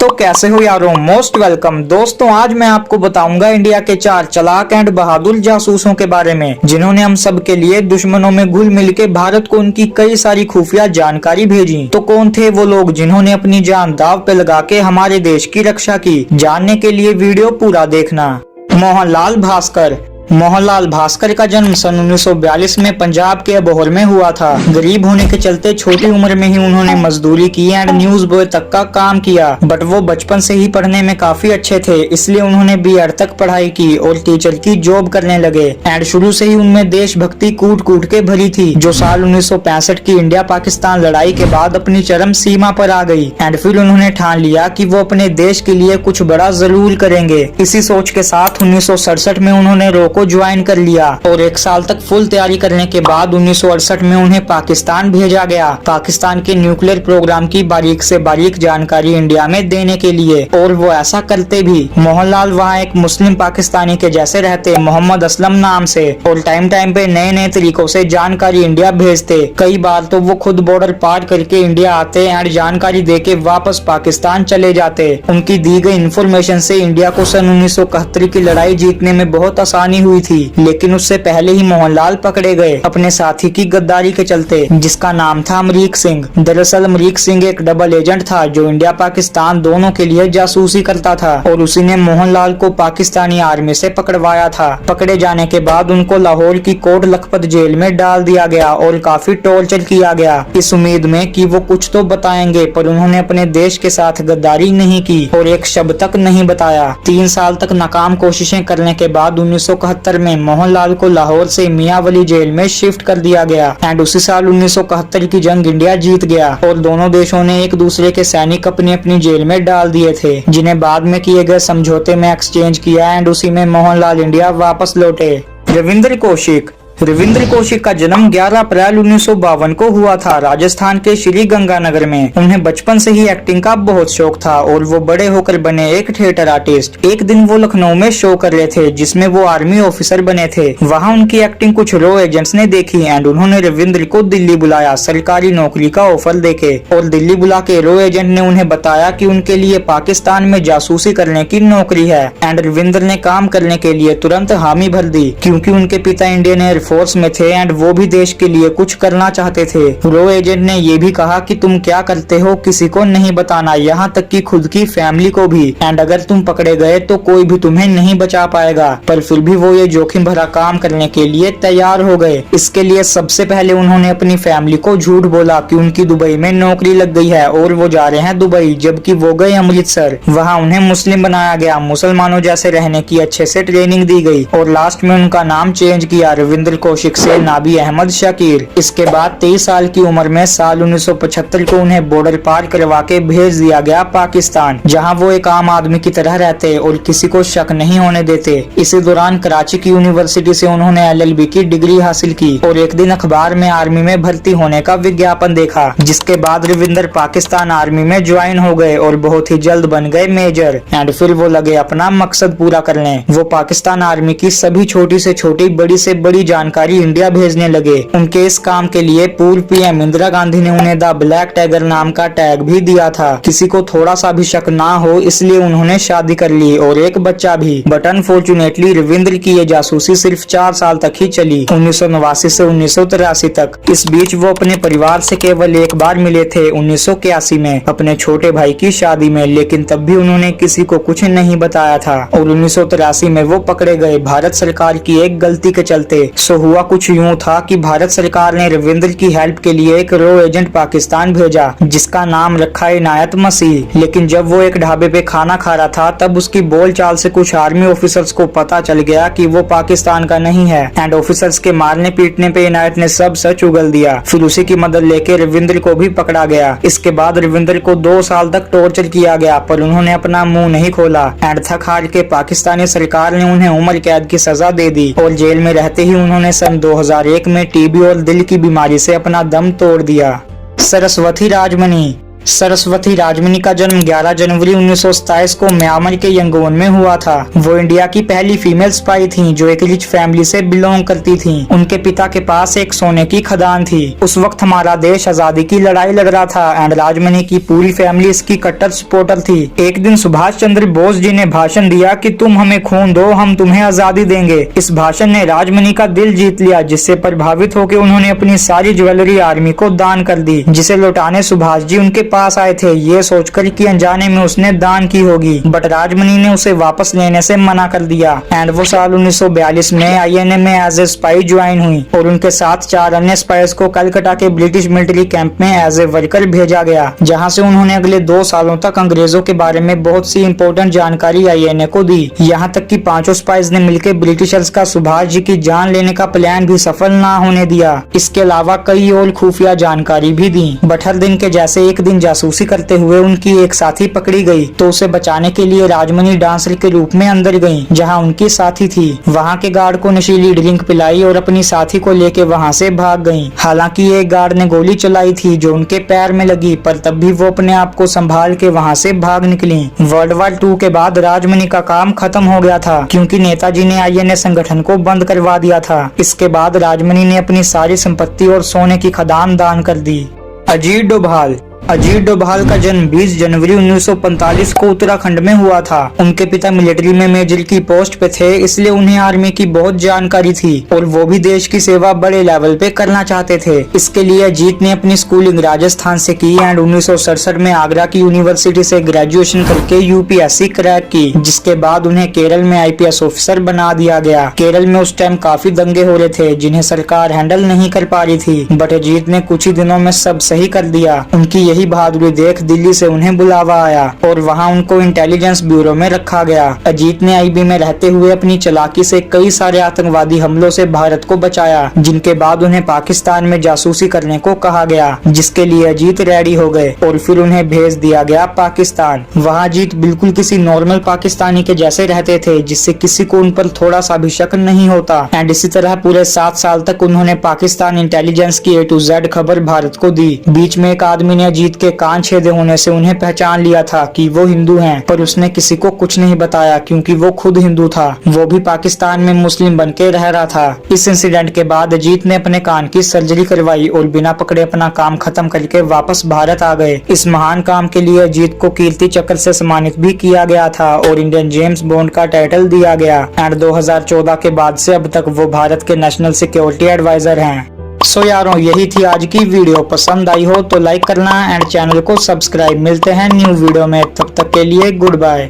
तो कैसे हो यारों, मोस्ट वेलकम। दोस्तों आज मैं आपको बताऊंगा इंडिया के 4 चालाक एंड बहादुर जासूसों के बारे में, जिन्होंने हम सब के लिए दुश्मनों में घुल मिल के भारत को उनकी कई सारी खुफिया जानकारी भेजी। तो कौन थे वो लोग जिन्होंने अपनी जान दाव पे लगा के हमारे देश की रक्षा की? जानने के लिए वीडियो पूरा देखना। मोहनलाल भास्कर। मोहनलाल भास्कर का जन्म सन 1942 में पंजाब के अबोहर में हुआ था। गरीब होने के चलते छोटी उम्र में ही उन्होंने मजदूरी की एंड न्यूज बॉय तक का काम किया। बट वो बचपन से ही पढ़ने में काफी अच्छे थे, इसलिए उन्होंने बीएड तक पढ़ाई की और टीचर की जॉब करने लगे। एंड शुरू से ही उनमें देशभक्ति कूट कूट के भरी थी, जो साल 1965 की इंडिया पाकिस्तान लड़ाई के बाद अपनी चरम सीमा पर आ गई। एंड फिर उन्होंने ठान लिया कि वो अपने देश के लिए कुछ बड़ा जरूर करेंगे। इसी सोच के साथ 1967 में उन्होंने रो को ज्वाइन कर लिया और 1 साल तक फुल तैयारी करने के बाद 1968 में उन्हें पाकिस्तान भेजा गया, पाकिस्तान के न्यूक्लियर प्रोग्राम की बारीक से बारीक जानकारी इंडिया में देने के लिए। और वो ऐसा करते भी। मोहनलाल वहाँ एक मुस्लिम पाकिस्तानी के जैसे रहते, मोहम्मद असलम नाम से, और टाइम टाइम पे नए नए तरीकों से जानकारी इंडिया भेजते। कई बार तो वो खुद बॉर्डर पार करके इंडिया आते एंड जानकारी दे के वापस पाकिस्तान चले जाते। उनकी दी गई इन्फॉर्मेशन से इंडिया को सन 1971 की लड़ाई जीतने में बहुत आसानी हुई थी, लेकिन उससे पहले ही मोहनलाल पकड़े गए अपने साथी की गद्दारी के चलते, जिसका नाम था अमरीक सिंह। दरअसल अमरीक सिंह एक डबल एजेंट था जो इंडिया पाकिस्तान दोनों के लिए जासूसी करता था, और उसी ने मोहनलाल को पाकिस्तानी आर्मी से पकड़वाया था। पकड़े जाने के बाद उनको लाहौर की कोट लखपत जेल में डाल दिया गया और काफी टॉर्चर किया गया, इस उम्मीद में कि वो कुछ तो बताएंगे। पर उन्होंने अपने देश के साथ गद्दारी नहीं की और एक शब्द तक नहीं बताया। 3 साल तक नाकाम कोशिशें करने के बाद 1971 में मोहनलाल को लाहौर से मियांवली जेल में शिफ्ट कर दिया गया। एंड उसी साल 1971 की जंग इंडिया जीत गया और दोनों देशों ने एक दूसरे के सैनिक अपनी अपनी जेल में डाल दिए थे, जिन्हें बाद में किए गए समझौते में एक्सचेंज किया। एंड उसी में मोहनलाल इंडिया वापस लौटे। रविंद्र कौशिक। रविंद्र कौशिक का जन्म 11 अप्रैल 1952 को हुआ था, राजस्थान के श्री गंगानगर में। उन्हें बचपन से ही एक्टिंग का बहुत शौक था और वो बड़े होकर बने एक थिएटर आर्टिस्ट। एक दिन वो लखनऊ में शो कर रहे थे, जिसमें वो आर्मी ऑफिसर बने थे। वहाँ उनकी एक्टिंग कुछ रॉ एजेंट्स ने देखी एंड उन्होंने रविंद्र को दिल्ली बुलाया सरकारी नौकरी का ऑफर देके। और दिल्ली बुला के रॉ एजेंट ने उन्हें बताया कि उनके लिए पाकिस्तान में जासूसी करने की नौकरी है। एंड रविंद्र ने काम करने के लिए तुरंत हामी भर दी, क्योंकि उनके पिता इंडियन एयर फोर्स में थे एंड वो भी देश के लिए कुछ करना चाहते थे। रो एजेंट ने ये भी कहा कि तुम क्या करते हो किसी को नहीं बताना, यहाँ तक कि खुद की फैमिली को भी। एंड अगर तुम पकड़े गए तो कोई भी तुम्हें नहीं बचा पाएगा। पर फिर भी वो ये जोखिम भरा काम करने के लिए तैयार हो गए। इसके लिए सबसे पहले उन्होंने अपनी फैमिली को झूठ बोला कि उनकी दुबई में नौकरी लग गई है और वो जा रहे हैं दुबई, जबकि वो गए अमृतसर। वहाँ उन्हें मुस्लिम बनाया गया, मुसलमानों जैसे रहने की अच्छे से ट्रेनिंग दी गई और लास्ट में उनका नाम चेंज किया रविंद्र कौशिक से नाबी अहमद शकीर। इसके बाद 23 साल की उम्र में साल 1975 को उन्हें बॉर्डर पार करवा के भेज दिया गया पाकिस्तान, जहां वो एक आम आदमी की तरह रहते और किसी को शक नहीं होने देते। इसी दौरान कराची की यूनिवर्सिटी से उन्होंने LLB की डिग्री हासिल की और एक दिन अखबार में आर्मी में भर्ती होने का विज्ञापन देखा, जिसके बाद रविंद्र पाकिस्तान आर्मी में ज्वाइन हो गए और बहुत ही जल्द बन गए मेजर। एंड फिर वो लगे अपना मकसद पूरा करने। वो पाकिस्तान आर्मी की सभी छोटी से छोटी बड़ी से बड़ी जानकारी इंडिया भेजने लगे। उनके इस काम के लिए पूर्व PM इंदिरा गांधी ने उन्हें द ब्लैक टाइगर नाम का टैग भी दिया था। किसी को थोड़ा सा भी शक ना हो, इसलिए उन्होंने शादी कर ली और एक बच्चा भी। बट अनफॉर्चुनेटली रविंद्र की ये जासूसी सिर्फ 4 साल तक ही चली, 1989 से 1983 तक। इस बीच वो अपने परिवार से केवल एक बार मिले थे 1981 में अपने छोटे भाई की शादी में, लेकिन तब भी उन्होंने किसी को कुछ नहीं बताया था और 1983 में वो पकड़े गए भारत सरकार की एक गलती के चलते। सो हुआ कुछ यूं था कि भारत सरकार ने रविंद्र की हेल्प के लिए एक रॉ एजेंट पाकिस्तान भेजा, जिसका नाम रखा इनायत मसीह। लेकिन जब वो एक ढाबे पे खाना खा रहा था, तब उसकी बोलचाल से कुछ आर्मी ऑफिसर्स को पता चल गया कि वो पाकिस्तान का नहीं है। एंड ऑफिसर्स के मारने पीटने पे इनायत ने सब सच उगल दिया। फिर उसी की मदद लेके रविंद्र को भी पकड़ा गया। इसके बाद रविंद्र को 2 साल तक टॉर्चर किया गया, पर उन्होंने अपना मुंह नहीं खोला। एंड थक हार के पाकिस्तानी सरकार ने उन्हें उम्र कैद की सजा दे दी और जेल में रहते ही उन्होंने सन 2001 में TB और दिल की बीमारी से अपना दम तोड़ दिया। सरस्वती राजमनी। सरस्वती राजमनी का जन्म 11 जनवरी 1927 को म्यांमार के यंगून में हुआ था। वो इंडिया की पहली फीमेल स्पाई थीं, जो एक रिच फैमिली से बिलोंग करती थीं। उनके पिता के पास एक सोने की खदान थी। उस वक्त हमारा देश आजादी की लड़ाई लड़ रहा था एंड राजमनी की पूरी फैमिली इसकी कट्टर सपोर्टर थी। एक दिन सुभाष चंद्र बोस जी ने भाषण दिया कि तुम हमें खून दो, हम तुम्हें आजादी देंगे। इस भाषण ने राजमनी का दिल जीत लिया, जिससे प्रभावित होकर उन्होंने अपनी सारी ज्वेलरी आर्मी को दान कर दी, जिसे लौटाने सुभाष जी उनके पास आए थे, ये सोचकर कि अनजाने में उसने दान की होगी। बट राजमनी ने उसे वापस लेने से मना कर दिया एंड वो साल 1942 में INA में एज ए स्पाई ज्वाइन हुई और उनके साथ 4 अन्य स्पाइस को कलकत्ता के ब्रिटिश मिलिट्री कैंप में एज ए वर्कर भेजा गया, जहां से उन्होंने अगले 2 सालों तक अंग्रेजों के बारे में बहुत सी इंपॉर्टेंट जानकारी INA को दी। यहाँ तक कि 5 स्पाइस ने मिलकर ब्रिटिशर्स का सुभाष जी की जान लेने का प्लान भी सफल ना होने दिया। इसके अलावा कई और खुफिया जानकारी भी दी। बट हर दिन के जैसे एक दिन जासूसी करते हुए उनकी एक साथी पकड़ी गई, तो उसे बचाने के लिए राजमनी डांसर के रूप में अंदर गईं, जहां उनकी साथी थी। वहां के गार्ड को नशीली ड्रिंक पिलाई और अपनी साथी को लेके वहां से भाग गईं। हालांकि एक गार्ड ने गोली चलाई थी जो उनके पैर में लगी, पर तब भी वो अपने आप को संभाल के वहां से भाग निकली। वर्ल्ड वॉर 2 के बाद राजमनी का काम खत्म हो गया था, क्योंकि नेताजी ने INA संगठन को बंद करवा दिया था। इसके बाद राजमनी ने अपनी सारी संपत्ति और सोने की खदान दान कर दी। अजीत डोभाल का जन्म 20 जनवरी 1945 को उत्तराखंड में हुआ था। उनके पिता मिलिट्री में मेजर की पोस्ट पे थे, इसलिए उन्हें आर्मी की बहुत जानकारी थी और वो भी देश की सेवा बड़े लेवल पे करना चाहते थे। इसके लिए अजीत ने अपनी स्कूलिंग राजस्थान से की एंड 1967 में आगरा की यूनिवर्सिटी से ग्रेजुएशन करके UPSC क्रैक की, जिसके बाद उन्हें केरल में IPS ऑफिसर बना दिया गया। केरल में उस टाइम काफी दंगे हो रहे थे, जिन्हें सरकार हैंडल नहीं कर पा रही थी, बट अजीत ने कुछ ही दिनों में सब सही कर दिया। उनकी यही बहादुरी देख दिल्ली से उन्हें बुलावा आया और वहां उनको इंटेलिजेंस ब्यूरो में रखा गया। अजीत ने IB में रहते हुए अपनी चालाकी से कई सारे आतंकवादी हमलों से भारत को बचाया, जिनके बाद उन्हें पाकिस्तान में जासूसी करने को कहा गया, जिसके लिए अजीत रेडी हो गए और फिर उन्हें भेज दिया गया पाकिस्तान। वहाँ अजीत बिल्कुल किसी नॉर्मल पाकिस्तानी के जैसे रहते थे, जिससे किसी को उन पर थोड़ा सा भी शक नहीं होता। एंड इसी तरह पूरे 7 साल तक उन्होंने पाकिस्तान इंटेलिजेंस की A to Z खबर भारत को दी। बीच में एक आदमी ने अजीत के कान छेदे होने से उन्हें पहचान लिया था कि वो हिंदू हैं, पर उसने किसी को कुछ नहीं बताया, क्योंकि वो खुद हिंदू था। वो भी पाकिस्तान में मुस्लिम बन के रह रहा था। इस इंसिडेंट के बाद अजीत ने अपने कान की सर्जरी करवाई और बिना पकड़े अपना काम खत्म करके वापस भारत आ गए। इस महान काम के लिए अजीत को कीर्ति चक्र से सम्मानित भी किया गया था और इंडियन जेम्स बॉन्ड का टाइटल दिया गया। एंड 2014 के बाद से अब तक वो भारत के नेशनल सिक्योरिटी एडवाइजर हैं। सो यारों, यही थी आज की वीडियो। पसंद आई हो तो लाइक करना एंड चैनल को सब्सक्राइब। मिलते हैं न्यू वीडियो में, तब तक के लिए गुड बाय।